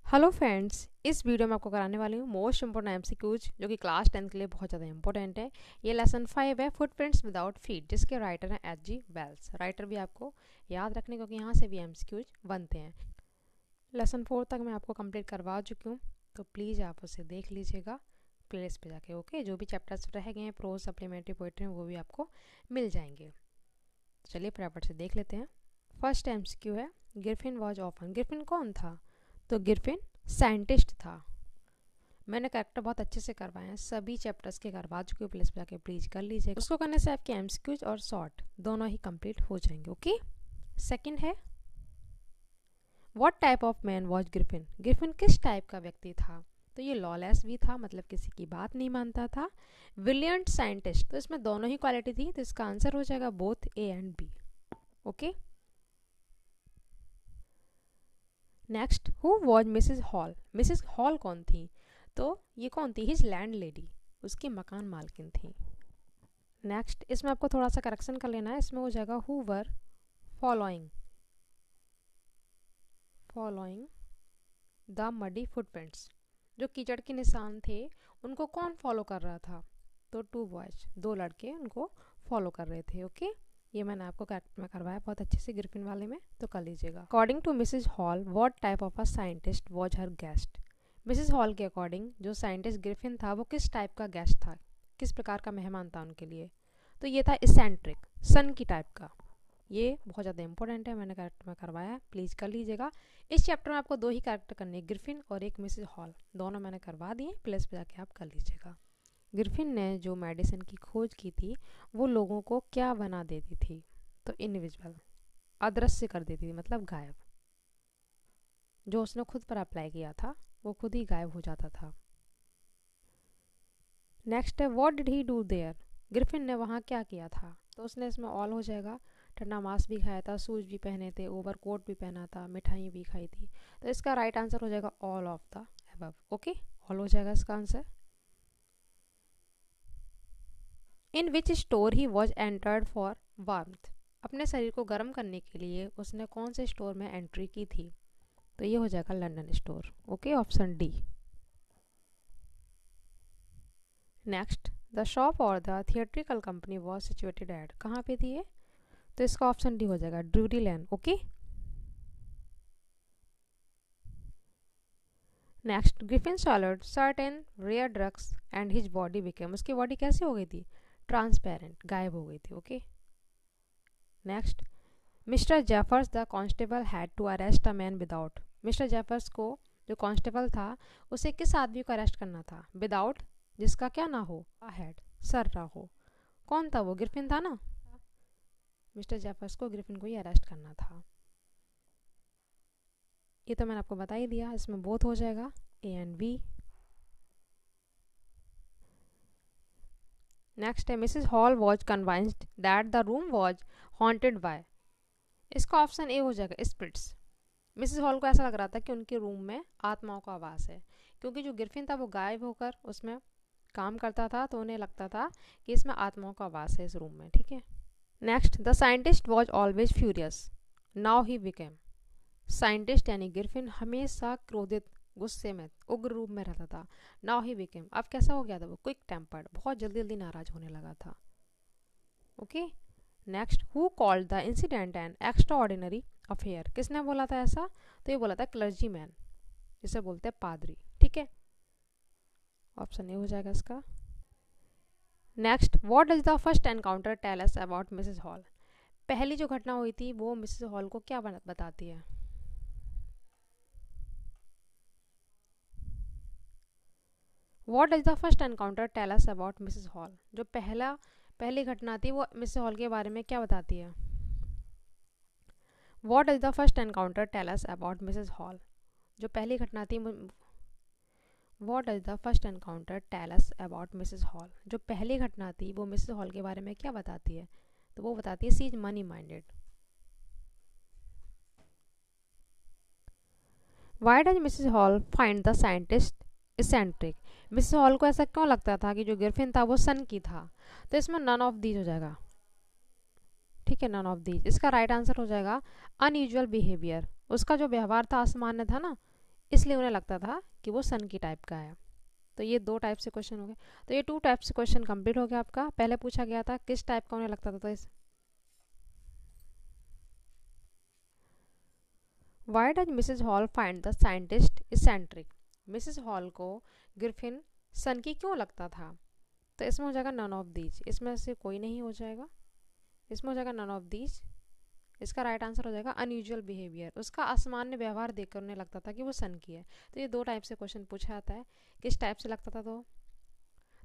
Hello friends, इस video में आपको कराने वाली हूँ मोस्ट इंपॉर्टेंट एमसीक्यूज जो कि क्लास 10 के लिए बहुत ज़्यादा इंपॉर्टेंट है। ये लेसन 5 है, फुटप्रिंट्स विदाउट फीट, जिसके राइटर हैं एच जी वेल्स। राइटर भी आपको याद रखने क्योंकि यहाँ से भी एमसीक्यूज बनते हैं। लेसन 4 तक मैं आपको कंप्लीट करवा चुकी हूँ, तो प्लीज़ आप उसे देख लीजिएगा प्लेलिस्ट पे जाके। ओके, जो भी चैप्टर्स रह गए हैं, प्रोज, सप्लीमेंट्री, पोएट्री, वो भी आपको मिल जाएंगे। चलिए फटाफट से देख लेते हैं। फर्स्ट एमसीक्यू है, गिरफिन वॉज ऑफन। गिरफिन कौन था? तो गिरफिन साइंटिस्ट था। मैंने कैरेक्टर बहुत अच्छे से करवाए हैं, सभी चैप्टर्स के करवा चुके हो, प्लेस पे जाके प्लीज कर लीजिए। उसको करने से आपके एमसीक्यूज और शॉर्ट दोनों ही कंप्लीट हो जाएंगे। ओके, सेकंड है, what type of man was Griffin. Griffin किस टाइप का व्यक्ति था? तो ये लॉलेस भी था, मतलब किसी की बात नहीं मानता था। ब्रिलियंट साइंटिस्ट, तो इसमें दोनों ही क्वालिटी थी, तो इसका आंसर हो जाएगा both A and B. Okay, next, who was Mrs Hall. Mrs Hall कौन थी? तो ये कौन थी? हिज लैंड लेडी, उसकी मकान मालकिन थी। नेक्स्ट, इसमें आपको थोड़ा सा करेक्शन कर लेना है, इसमें हो जाएगा who were following the muddy footprints. जो कीचड़ के निशान थे उनको कौन फॉलो कर रहा था? तो टू बॉयज, दो लड़के उनको फॉलो कर रहे थे। ओके, ये मैंने आपको कैरेक्टर में करवाया बहुत अच्छे से गिरफिन वाले में, तो कर लीजिएगा। According to Mrs Hall, what type of a scientist was her guest. Mrs Hall के अकॉर्डिंग जो साइंटिस्ट गिरफिन था वो किस टाइप का गेस्ट था, किस प्रकार का मेहमान था उनके लिए? तो ये था इसेंट्रिक, सन की टाइप का। ये बहुत ज़्यादा इंपॉर्टेंट है, मैंने कैरेक्टर में करवाया है, प्लीज़ कर लीजिएगा। इस चैप्टर में आपको दो ही कैरेक्टर करने हैं, गिरफिन और एक मिसेज हॉल, दोनों मैंने करवा दिए, प्लेस पे जाके आप कर लीजिएगा। गिरफिन ने जो मेडिसिन की खोज की थी वो लोगों को क्या बना देती थी? तो इनविजिबल, अदृश्य कर देती थी, मतलब गायब। जो उसने खुद पर अप्लाई किया था वो खुद ही गायब हो जाता था। नेक्स्ट है, what did he do there. Griffin ने वहाँ क्या किया था? तो उसने, इसमें ऑल हो जाएगा, ठंडा मांस भी खाया था, शूज भी पहने थे, ओवरकोट भी पहना था, मिठाई भी खाई थी। तो इसका राइट आंसर हो जाएगा all of the above. Okay, all हो जाएगा इसका answer. In which store he was entered for warmth. अपने शरीर को गर्म करने के लिए उसने कौन से स्टोर में एंट्री की थी? तो ये हो जाएगा London store. Okay, option D. Next, the shop और the theatrical company was situated at. कहाँ पे थी ये? तो इसका ऑप्शन डी हो जाएगा ड्यूटी लैन। Okay, next, Griffin swallowed certain rare drugs and his body became. उसकी बॉडी कैसे हो गई थी? ट्रांसपेरेंट, गायब हो गई थी। Okay, next, Mr Jaffers the constable had to arrest a man without. Mr Jaffers को, जो कांस्टेबल था, उसे किस आदमी को अरेस्ट करना था? विदाउट, जिसका क्या ना हो? हेड, सर ना हो। कौन था वो? गिरफिन था ना। मिस्टर जेफर्स को गिरफिन को ही अरेस्ट करना था। ये तो मैंने आपको बता ही दिया, इसमें बोथ हो जाएगा ए एंड बी। नेक्स्ट है, Mrs Hall was convinced that the room was haunted by. इसका ऑप्शन ए हो जाएगा स्पिरिट्स। मिसेस हॉल को ऐसा लग रहा था कि उनके रूम में आत्माओं का आवास है, क्योंकि जो गिरफिन था वो गायब होकर उसमें काम करता था, तो उन्हें लगता था कि इसमें आत्माओं का आवास है इस रूम में। ठीक है, next, the scientist was always furious, now he became. Scientist यानी गिरफिन हमेशा क्रोधित, गुस्से में, उग्र रूप में रहता था। नाउ ही बिकेम, अब कैसा हो गया था वो? क्विक टेम्पर्ड, बहुत जल्दी जल्दी नाराज होने लगा था। Okay, next, who called the incident an extra ordinary affair. किसने बोला था ऐसा? तो ये बोला था क्लर्जी मैन, जिसे बोलते हैं पादरी। ठीक है, ऑप्शन ए हो जाएगा इसका। Next, what does the first encounter tell us about Mrs Hall. पहली जो घटना हुई थी वो मिसेस हॉल को क्या बताती है? What does the first encounter tell us about Mrs Hall. जो पहली घटना थी वो मिसेस हॉल के बारे में क्या बताती है? What does the first encounter tell us about Mrs Hall. जो पहली घटना थी, what does the first encounter tell us about Mrs Hall. जो पहली घटना थी वो मिसेस हॉल के बारे में क्या बताती है? तो वो बताती है she is money minded. Why does Mrs Hall find the scientist eccentric. Mrs Hall को ऐसा क्यों लगता था कि जो गिरफिन था वो सन की था? तो इसमें नन ऑफ दीज हो जाएगा। ठीक है, नन ऑफ दीज। इसका राइट आंसर हो जाएगा अनयूजुअल बिहेवियर। उसका जो व्यवहार था असामान्य था ना, इसलिए उन्हें लगता था कि वो सन की टाइप का है। तो ये 2 टाइप से क्वेश्चन हो गए। तो ये 2 टाइप से क्वेश्चन कंप्लीट हो गया आपका। पहले पूछा गया था किस टाइप का उन्हें लगता था, तो इस why does Mrs Hall find the scientist eccentric. Mrs Hall को ग्रिफिन सन की क्यों लगता था? तो इसमें हो जाएगा नन ऑफ दीज, इसमें से कोई नहीं हो जाएगा, इसमें हो जाएगा नन ऑफ दीज। इसका राइट आंसर हो जाएगा अनयूजुअल बिहेवियर। उसका असामान्य व्यवहार देखकर उन्हें लगता था कि वो सन की है। तो ये 2 टाइप से क्वेश्चन पूछा जाता है। किस टाइप से लगता था?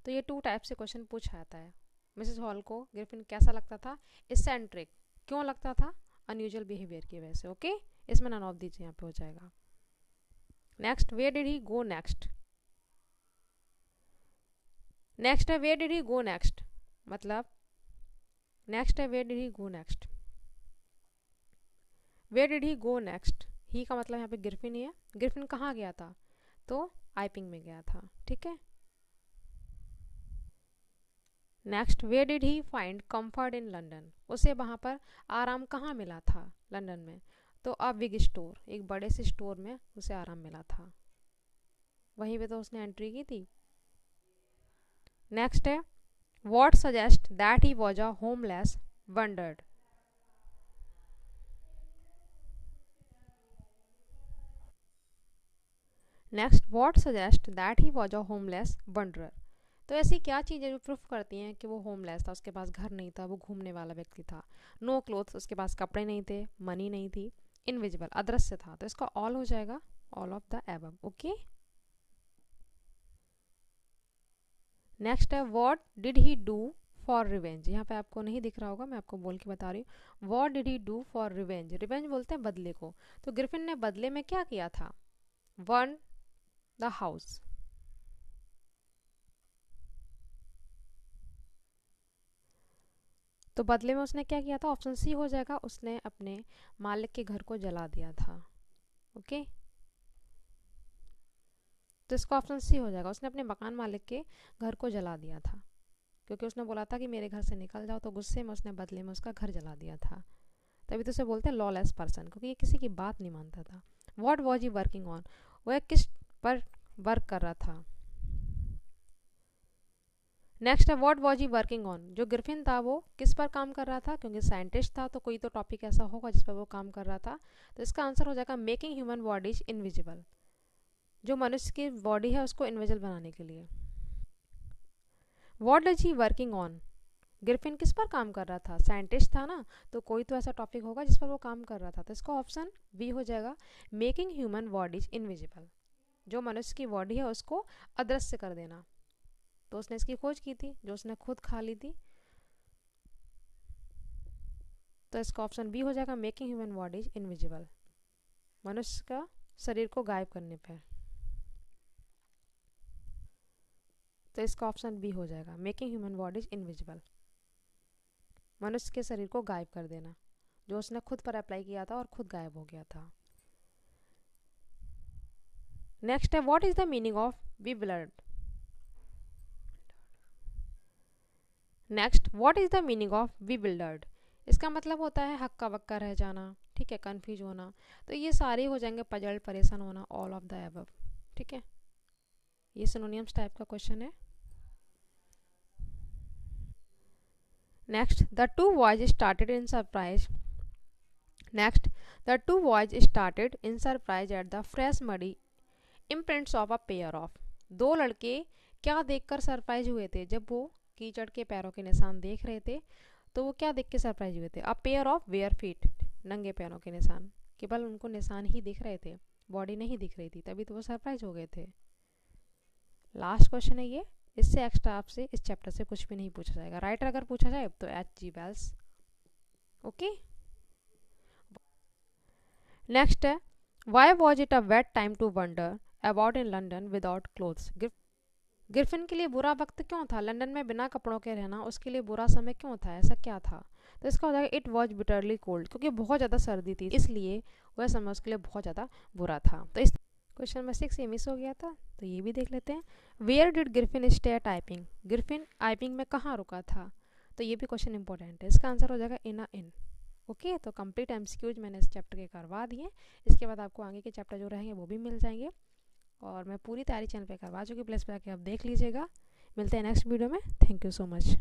तो ये 2 टाइप से क्वेश्चन पूछा जाता है। मिसेस हॉल को ग्रिफिन कैसा लगता था? इसेंट्रिक। क्यों लगता था? अनयूजुअल बिहेवियर की वजह से। ओके, इसमें नन ऑफ दीज यहाँ पे हो जाएगा। Next, where did he go next. Next है where did he go next, मतलब नेक्स्ट है where did he go next. Where did he go next, he का मतलब यहाँ पे ग्रिफिन ही है। ग्रिफिन कहाँ गया था? तो आइपिंग में गया था। ठीक है। Next, where did he find comfort in London. उसे वहाँ पर आराम कहाँ मिला था लंदन में? तो अ बिग स्टोर, एक बड़े से स्टोर में उसे आराम मिला था, वहीं पे तो उसने एंट्री की थी। नेक्स्ट है what suggest that he was a homeless wandered. Next, what suggest that he was a homeless wanderer. तो ऐसी क्या चीज़ें जो प्रूफ करती हैं कि वो होमलेस था, उसके पास घर नहीं था, वो घूमने वाला व्यक्ति था। नो क्लोथ्स, उसके पास कपड़े नहीं थे, मनी नहीं थी। इनविजिबल, अदृश्य था। तो इसका ऑल हो जाएगा all of the above. Okay. Next है what did he do for revenge. यहाँ पे आपको नहीं दिख रहा होगा, मैं आपको बोल के बता रही हूँ। What did he do for revenge, revenge बोलते हैं बदले को। तो ग्रिफिन ने बदले में क्या किया था? One the house. तो बदले में उसने क्या किया था? ऑप्शन सी हो जाएगा, उसने अपने मालिक के घर को जला दिया था। ओके, तो इसका ऑप्शन सी हो जाएगा, उसने अपने मकान मालिक के घर को जला दिया था, क्योंकि उसने बोला था कि मेरे घर से निकल जाओ, तो गुस्से में उसने बदले में उसका घर जला दिया था। तभी तो उसे बोलते हैं लॉलेस पर्सन, क्योंकि ये किसी की बात नहीं मानता था। What was he working on, वह किस पर वर्क कर रहा था? नेक्स्ट है what was he working on. जो ग्रिफिन था वो किस पर काम कर रहा था? क्योंकि साइंटिस्ट था तो कोई तो टॉपिक ऐसा होगा जिस पर वो काम कर रहा था। तो इसका आंसर हो जाएगा मेकिंग ह्यूमन बॉडीज इनविजिबल, जो मनुष्य की बॉडी है उसको इनविजिबल बनाने के लिए। What does he working on, Griffin किस पर काम कर रहा था? साइंटिस्ट था ना, तो कोई तो ऐसा टॉपिक होगा जिस पर वो काम कर रहा था। तो इसका ऑप्शन बी हो जाएगा मेकिंग ह्यूमन बॉडीज इनविजिबल, जो मनुष्य की बॉडी है उसको अदृश्य कर देना। तो उसने इसकी खोज की थी, जो उसने खुद खा ली थी। तो इसका ऑप्शन बी हो जाएगा मेकिंग ह्यूमन बॉडीज इनविजिबल, मनुष्य का शरीर को गायब करने पर। तो इसका ऑप्शन बी हो जाएगा मेकिंग ह्यूमन बॉडीज इनविजिबल, मनुष्य के शरीर को गायब कर देना, जो उसने खुद पर अप्लाई किया था और खुद गायब हो गया था। नेक्स्ट है what is the meaning of bewildered। Next, what is the meaning of bewildered। इसका मतलब होता है हक्का बक्का रह जाना, ठीक है, कंफ्यूज होना। तो ये सारे हो जाएंगे पजल्ड, परेशान होना, ऑल ऑफ द अबव। ठीक है, ये सिनोनियम्स टाइप का क्वेश्चन है। Next, the two boys started in surprise. Next, the two boys started in surprise at the fresh muddy imprints of a pair of. दो लड़के क्या देखकर सरप्राइज हुए थे? जब वो कीचड़ के पैरों के निशान देख रहे थे, तो वो क्या देख के सरप्राइज हुए थे? A pair of bare feet, नंगे पैरों के निशान। केवल उनको निशान ही दिख रहे थे, बॉडी नहीं दिख रही थी, तभी तो वो सरप्राइज हो गए थे। लास्ट क्वेश्चन है ये, इससे एक्स्ट्रा आपसे इस चैप्टर से कुछ भी नहीं पूछा जाएगा। राइटर अगर पूछा जाए तो H.G. वेल्स। ओके, नेक्स्ट है why was it a wet time to wander about in London without clothes. Griffin के लिए बुरा वक्त क्यों था? लंदन में बिना कपड़ों के रहना उसके लिए बुरा समय क्यों था? ऐसा क्या था? तो इसका हो जाएगा इट वॉज बिटरली कोल्ड, क्योंकि बहुत ज़्यादा सर्दी थी, इसलिए वह समय उसके लिए बहुत ज़्यादा बुरा था। तो इस क्वेश्चन नंबर 6 ये मिस हो गया था, तो ये भी देख लेते हैं। Where did Griffin stay typing. Griffin typing में कहाँ रुका था? तो ये भी क्वेश्चन इंपॉर्टेंट है। इसका आंसर हो जाएगा इन अ इन। ओके, तो कंप्लीट एमसीक्यूज मैंने इस चैप्टर के करवा दिए। इसके बाद आपको आगे के चैप्टर जो रहेंगे वो भी मिल जाएंगे, और मैं पूरी तैयारी चैनल पे करवा चुकी, प्लस पे आके आप देख लीजिएगा। मिलते हैं नेक्स्ट वीडियो में। Thank you so much.